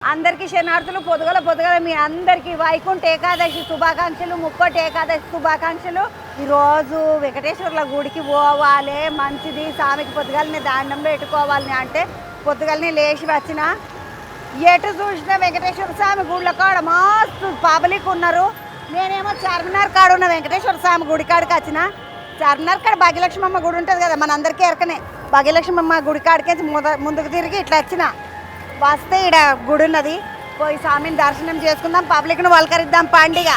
అందరికీ శనార్థులు పొద్దుగల మీ అందరికీ వైకుంఠ ఏకాదశి శుభాకాంక్షలు, ముక్కోటి ఏకాదశి శుభాకాంక్షలు. ఈరోజు వెంకటేశ్వర్ల గుడికి పోవాలి, మంచిది. స్వామికి పొద్దుగలని దండం పెట్టుకోవాలని అంటే పొద్దుగలని లేచి వచ్చిన ఎటు చూసిన వెంకటేశ్వర స్వామి గుడిలో కాడ మస్తు పబ్లిక్ ఉన్నారు. నేనేమో చార్మినార్ కాడ ఉన్న వెంకటేశ్వర స్వామి గుడి కాడికి వచ్చిన. చార్మినార్ కాడ భాగ్యలక్ష్మమ్మ గుడి ఉంటుంది కదా, మనందరికీ ఎరకనే. భాగ్యలక్ష్మమ్మ గుడి కాడికి ముందుకు తిరిగి ఇట్లా వచ్చిన. వస్తే ఇక్కడ గుడి ఉన్నది, పోయి స్వామిని దర్శనం చేసుకుందాం, పబ్లిక్ను వలకరిద్దాం. పండుగ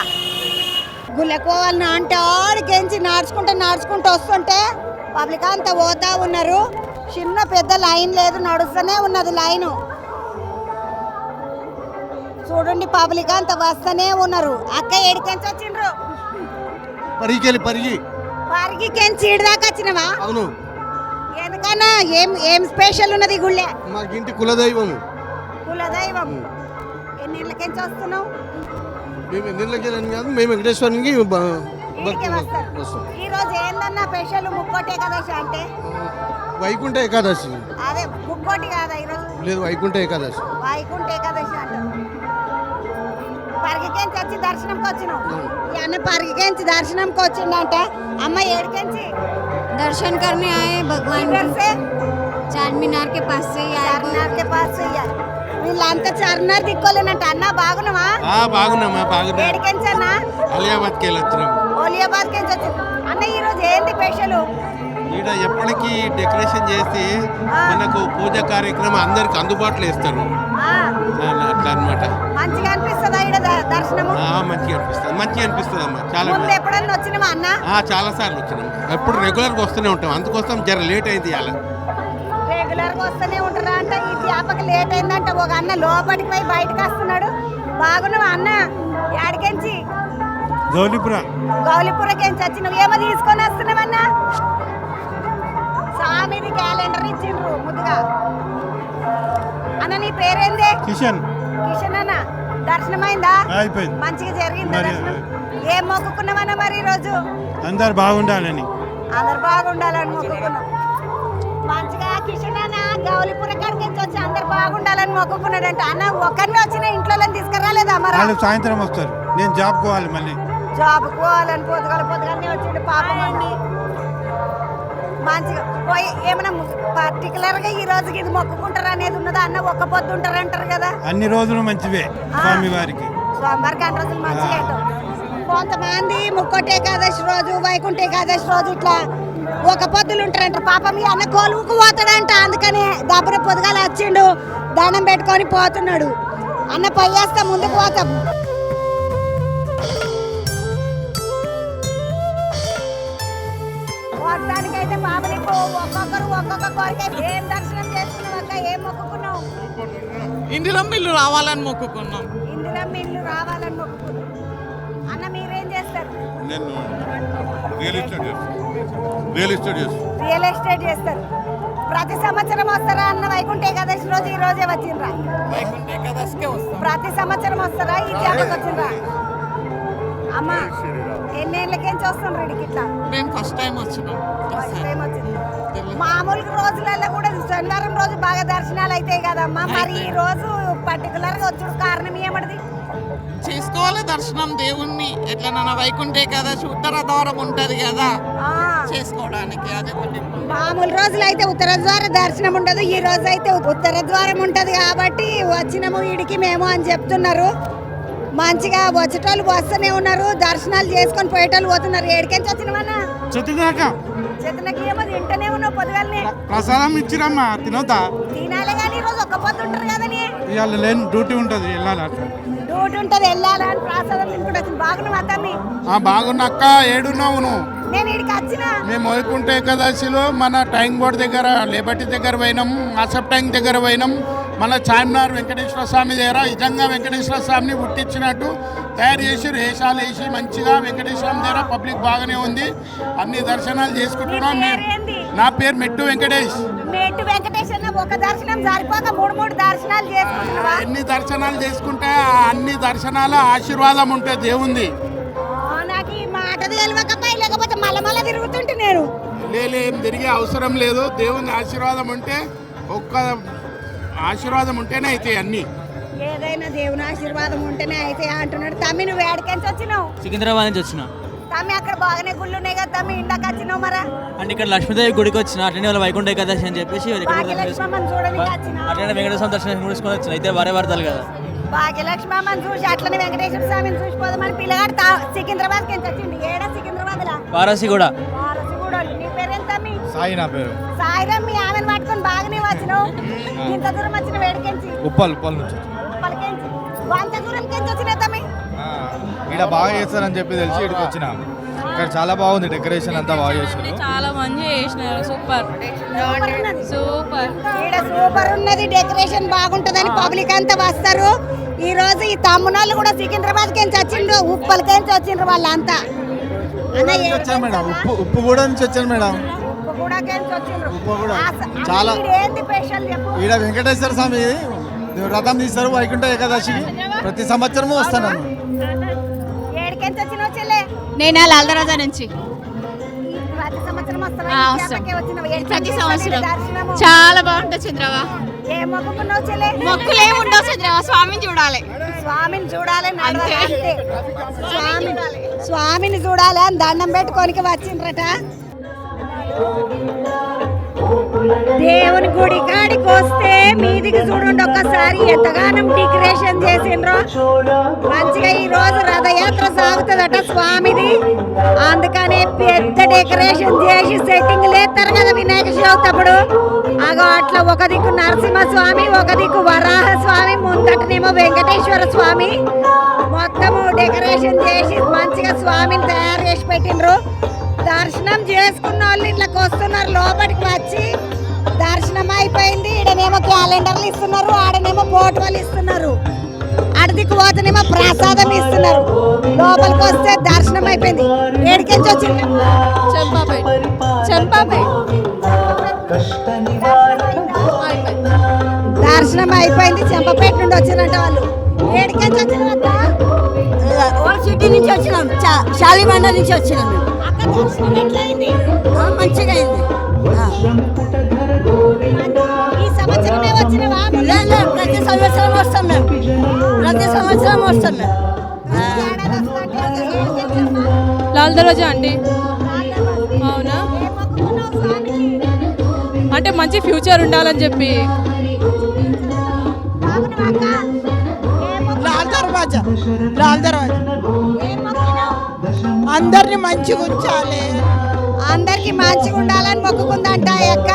గుళ్ళకోవాలని అంటే ఆడికెంచి నడుచుకుంటూ వస్తుంటే పబ్లిక్ అంతా పోతా ఉన్నారు. చిన్న పెద్ద లైన్ లేదు, నడుస్తూనే ఉన్నది లైను. చూడండి పబ్లిక్ అంతా వస్తూనే ఉన్నారు. అక్క ఏడికెంచి వచ్చిండ్రు? పరిగికెంచి ఈడి దాకా వచ్చినవా? అవును. ఎందుకన్నా ఏం స్పెషల్ ఉన్నది గుళ్ళే? మాకు ఇంటి కులదైవం. ఎన్నిళ్ళకెంచి వస్తున్నావు? మేము ఎన్నిళ్ళకి కాదు, మేము వెంకటేశ్వరునికి ఈ రోజు ఏందన్నా స్పెషల్? ముక్కోటి ఏకాదశి అంటే వైకుంఠ ఏకాదశి. అదే ముక్కోటి కాదా ఈరోజు? లేదు, వైకుంఠ ఏకాదశి. వైకుంఠ ఏకాదశి అంటే పరిగికెంచి వచ్చి దర్శనంకి వచ్చినావు. ఈ అన్న పరిగికెంచి దర్శనంకి వచ్చిందంటే అమ్మ ఏడికెంచి दर्शन करने आए भगवान से चारमीनार के पास से వీళ్ళంతా చార్మినార్ దిక్కోలేనంట. అన్న బాగున్నావా? బాగున్నామా? ఏడికెంచి అన్న? అలియాబాద్కి వెళ్ళొచ్చున్నాం. ఓలియాబాద్కి వచ్చి అన్న ఈ రోజు ఏంది స్పెషల్? ఈడ ఎప్పటికీ డెకరేషన్ చేసి మనకు పూజ కార్యక్రమం అందరికి అందుబాటులో ఇస్తారు. అట్లా అనమాట. మంచిగా అనిపిస్తుందా ఈడ దర్శనము? మంచిగా అనిపిస్తుంది అమ్మా. చాలా ముందు ఎప్పుడన్నా వచ్చినావా అన్న? చాలా సార్లు వచ్చినాం. ఎప్పుడు రెగ్యులర్గా వస్తూనే ఉంటాం. అందుకోసం జర లేట్ అయింది. అలా రెగ్యులర్ గా వస్తూనే ఉంటారా అంట. ఈ చేపక లేట్ అయిందంట. ఒక అన్న లోపలికి పోయి బయటకు వస్తున్నాడు. బాగున్నావా అన్న? యాడికెంచి? గౌలిపురకెంచి వచ్చినావు. ఏమో తీసుకొని వస్తున్నావన్నా? స్వామిది క్యాలెండర్ ఇచ్చిండ్రు ముద్దుగా. అన్న నీ పేరేంది? కిషన్ అన్న. దర్శనం అయిందా? అయిపోయింది. మంచిగా జరిగింది దర్శనం. ఏం మొక్కుకున్నావన్నా మరి ఈ రోజు? అందరు బాగుండాలని మొక్కుకున్నాం. మంచిగా కిషన్ అన్న గౌలిపుర కాడికి వచ్చి అందరు బాగుండాలని మొక్కుకున్నాడంట. అన్న ఒక్కరిని వచ్చిన ఇంట్లో తీసుకురాలేదా? మరి సాయంత్రం వస్తారు. నేను జాబ్ పోవాలి, మళ్ళీ జాబ్ పోవాలని పొద్దుగానే వచ్చిండు పాపం అండి. మంచిగా పోయి ఏమైనా పర్టికులర్ గా ఈ రోజుకి ఇది మొక్కుకుంటారు అనేది ఉన్నదా అన్న? ఒక్క పొద్దు ఉంటారంటారు కదా. అన్ని రోజులు మంచివే స్వామి వారికి. స్వామివారికి అన్ని రోజులు మంచిగా. కొంతమంది ముక్కోటి ఏకాదశి రోజు, వైకుంఠ ఏకాదశి రోజు ఇట్లా ఒక పొద్దులు ఉంటారంట. పాపం ఈ అన్న కోలువుకు పోతాడంట. అందుకని దబ్బర పొద్దుగాల వచ్చిండు, దండం పెట్టుకొని పోతున్నాడు. అన్న పోయేస్తా, ముందుకు పోతాం. మొత్తానికైతే బాబులకు ఒక్కొక్కరు ఒక్కొక్క కోరిక. ఏం దర్శనం చేసుకున్నావు అక్క? ఏం మొక్కుకున్నావు? ఇందిరమ్మ ఇల్లు రావాలని మొక్కుకున్నాం. ఇందిరమ్మ ఇల్లు రావాలని మొక్కుకున్నాం. అన్న మీరేం చేస్తారు? నేను రియల్ ఎస్టేట్ చేస్తారు. ప్రతి సంవత్సరం వస్తారా అన్న వైకుంఠ ఏకాదశి రోజు? ఈ రోజే వచ్చిండ్రా? వైకుంఠ ఏకాదశికే వస్తాం. ప్రతి సంవత్సరం వస్తారా? ఈ జాతరకు వచ్చిండ్రా? అమ్మ ఎన్నేళ్ళకేంచి వస్తుండ్రు ఇడికి? ఇట్లా మేము ఫస్ట్ టైం వచ్చినాం. మామూలు రోజులలో కూడా శనివారం రోజు బాగా దర్శనాలు అవుతాయి కదమ్మా. మరి ఈ రోజు పర్టికులర్ గా వచ్చుడు కారణం ఏమడిది? చేసుకోవాలి దర్శనం దేవుణ్ణి. ఎట్లా వైకుంఠ ఏకాదశి ఉత్తర ద్వారం ఉంటది కదా, చేసుకోవడానికి. అదే మామూలు రోజులు అయితే ఉత్తర ద్వార దర్శనం ఉండదు. ఈ రోజు అయితే ఉత్తర ద్వారం ఉంటది కాబట్టి వచ్చినాము ఈడికి మేము అని చెప్తున్నారు. మంచిగా వచ్చేటోళ్ళు వస్తూనే ఉన్నారు, దర్శనాలు చేసుకొని పోయేటోళ్ళు పోతున్నారు. ఏడికెంచి వచ్చినవన్నా? చెత్తనకి ఏమో తింటనే ఉన్నావు పొద్దుగాలనే. ప్రసాదం ఇచ్చిరమ్మా, తినొద్దా? తినాలి కానీ ఈ రోజు ఒక్క పొద్దు ఉంటారు కదని. ఇవాళ లేని డ్యూటీ ఉంటుంది, వెళ్ళాలి. డ్యూటీ ఉంటుంది, వెళ్ళాలని ప్రసాదం తినుకుంటూ వచ్చింది. బాగున్నావు అత్తమ్మి? బాగున్నాక్క. ఏడున్నావు నువ్వు? నేను ఇక్కడికి వచ్చిన. మేము వైకుంఠ ఏకాదశిలో మన ట్యాంక్ బోర్డ్ దగ్గర, లేబర్టీ దగ్గర పోయినాం, అసప్ ట్యాంక్ దగ్గర పోయినాం. మన చార్మినార్ వెంకటేశ్వర స్వామి దగ్గర నిజంగా వెంకటేశ్వర స్వామిని పుట్టించినట్టు తయారు చేసి రేషాలు వేసి మంచిగా వెంకటేశ్వర స్వామి దగ్గర పబ్లిక్ బాగానే ఉంది. అన్ని దర్శనాలు చేసుకుంటున్నాం. నా పేరు మెట్టు వెంకటేష్. ఒక దర్శనం సరిపోక మూడు దర్శనాలు చేసుకుంటున్నావా? ఎన్ని దర్శనాలు చేసుకుంటే అన్ని దర్శనాల ఆశీర్వాదం ఉంటుంది దేవుంది. నాకు ఈ మాట తెలియకపోయి, లేకపోతే మళ్ళీ తిరుగుతుంటే నేను ఏం తిరిగే అవసరం లేదు. దేవుని ఆశీర్వాదం ఉంటే ఒక్క ఆశీర్వాదం ఉంటేనే అయితే అన్నీ. ఏదైనా దేవుని ఆశీర్వాదం ఉంటేనే అయితే అంటున్నాడు. తమ్మి నువ్వు ఏడికెంచి వచ్చినావు? సికింద్రాబాద్ నుంచి వచ్చిన. తమ్మి అక్కడ బాగానే గుళ్ళు ఉన్నాయి కదా తమ్మి, ఇందాక వచ్చినావు మరా? అంటే ఇక్కడ లక్ష్మీదేవి గుడికి వచ్చిన, అట్లనే వాళ్ళ వైకుంఠ ఏకాదశి అని చెప్పేసి భాగ్యలక్ష్మమ్మని చూడడానికి వచ్చినావు? అట్లనే వెంకటేశ్వర దర్శనం చేసుకొని వచ్చిన. అయితే వారే వార్తలు కదా, భాగ్యలక్ష్మమ్మని చూసి అట్లనే వెంకటేశ్వర స్వామిని చూసిపోదామని పిల్లగాడు సికింద్రాబాద్కి ఎంత వచ్చింది. ఏడా సికింద్రాబాద్ లా? వారాసి కూడా. నీ పేరేం తమ్మి? సాయి నా పేరు. సాయిరామ్, మీ ఆమెను పట్టుకొని బాగానే వచ్చినావు. ఇంత దూరం వచ్చిన వేడికెంచి? ఉప్పల్ నుంచి. ఉప్పలకెంచి అంత దూరంకెంచి వచ్చినా తమ్మి? ఇక్కడ బాగా చేస్తారని చెప్పి తెలిసి ఇక్కడికి వచ్చిన. ఇక్కడ చాలా బాగుంది, డెకరేషన్ అంతా బాగా చేశారు. చాలా మంచి చేసినారు. Super super. ఈడ సూపర్ ఉన్నది, డెకరేషన్ బాగుంటదని పబ్లిక్ అంతా వస్తారు. ఈ రోజు ఈ తమ్మునాళ్ళు కూడా సికింద్రాబాద్ కెంచి వచ్చిండ్రు, ఉప్పలకెంచి వచ్చిండ్రు వాళ్ళంతా. వచ్చాను మేడం, ఉప్పుగూడ నుంచి వచ్చాను మేడం. ఉప్పుగూడ చాలా ఈడ వెంకటేశ్వర స్వామి రథం తీస్తారు వైకుంఠ ఏకాదశికి. ప్రతి సంవత్సరము వస్తాను. ఏడికెంచి వచ్చినావు చెల్లె? నేను లాల్దరాజా నుంచి. ప్రతి సంవత్సరం వస్తావా? ఆ, ఈ వస్తాం. చేపకే వచ్చినావా? ఏడు ప్రతి చేపకే సంవత్సరం దర్శనము. చాలా బాగుంటుంది చంద్రవా. ఏ మొక్కుకున్నావు చెల్లె? మొక్కులు ఏమి ఉండవు చంద్రవా, స్వామిని చూడాలి. స్వామిని చూడాలి, అంతే. స్వామిని చూడాలి అని దండం పెట్టుకోనికి వచ్చిండ్రట. దేవుని గుడి కాడికి వస్తే మీదికి చూడండి ఒక్కసారి ఎంతగానం డెకరేషన్ చేసిండ్రో. మంచిగా ఈ రోజు రథయాత్ర సాగుతుందట స్వామిది, అందుకనే పెద్ద డెకరేషన్ చేసి సెట్టింగ్ లేస్తారు కదా వినాయక చవితి అప్పుడు. అగో అట్లా ఒక దిక్కు నరసింహ స్వామి, ఒక దిక్కు వరాహ స్వామి, ముందటనేమో వెంకటేశ్వర స్వామి. మొత్తము డెకరేషన్ చేసి మంచిగా స్వామిని తయారు చేసి పెట్టిండ్రు. దర్శనం చేసుకున్న వాళ్ళు ఇట్లకి వస్తున్నారు, లోపలికి వచ్చి దర్శనం అయిపోయింది. ఈడనేమో క్యాలెండర్లు ఇస్తున్నారు, ఆడనేమో బోటువలు ఇస్తున్నారు, అడిదికి పోతేనేమో ప్రసాదం ఇస్తున్నారు. లోపలికి వస్తే దర్శనం అయిపోయింది. ఏడికెంచి వచ్చింది? చంపాపేట. దర్శనం అయిపోయింది, చెంపపేట నుండి వచ్చినట్టు వాళ్ళు. ఏడికెంచి వచ్చినట్ట? సిటీ నుంచి వచ్చినాం, షాలిమండ నుంచి వచ్చినాం. అక్కడ దర్శనం ఎట్లయింది? మంచిగా అయింది. ఈ సంవత్సరమే వచ్చినవా? ప్రతి సంవత్సరం వస్తాం మేము, ప్రతి సంవత్సరం వస్తాం మేము. ఏడాది వస్తుంటే ఏడికెంచి వస్తావా? లాల్దరాజా అండి. అవునా? ఏం మొక్కుకున్నావు స్వామికి? అంటే మంచి ఫ్యూచర్ ఉండాలని చెప్పి. బాగున్నావా అక్క? ఏం మొక్కుకున్నావు? అందరిని మంచిగా ఉంచాలి, అందరికి మంచిగా ఉండాలని మొక్కుకుందంట అక్క.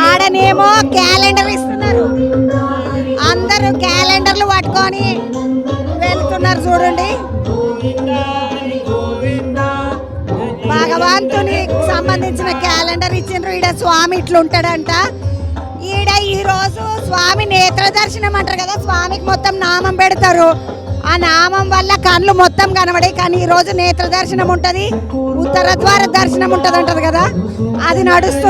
ఆడనేమో క్యాలెండర్ ఇస్తున్నారు, అందరూ క్యాలెండర్లు పట్టుకొని వెళ్తున్నారు చూడండి. భగవంతునికి సంబంధించిన క్యాలెండర్ ఇచ్చిండ్రు. ఈడ స్వామి ఇట్లుంటాడంట. ఈడ ఈరోజు స్వామి నేత్ర దర్శనం అంటారు కదా, స్వామికి మొత్తం నామం పెడతారు. ఆ నామం వల్ల కళ్ళు మొత్తం కనబడే, కానీ ఈ రోజు నేత్ర దర్శనం ఉంటది, ఉత్తర ద్వార దర్శనం ఉంటది అంటారు కదా, అది నడుస్తుంది.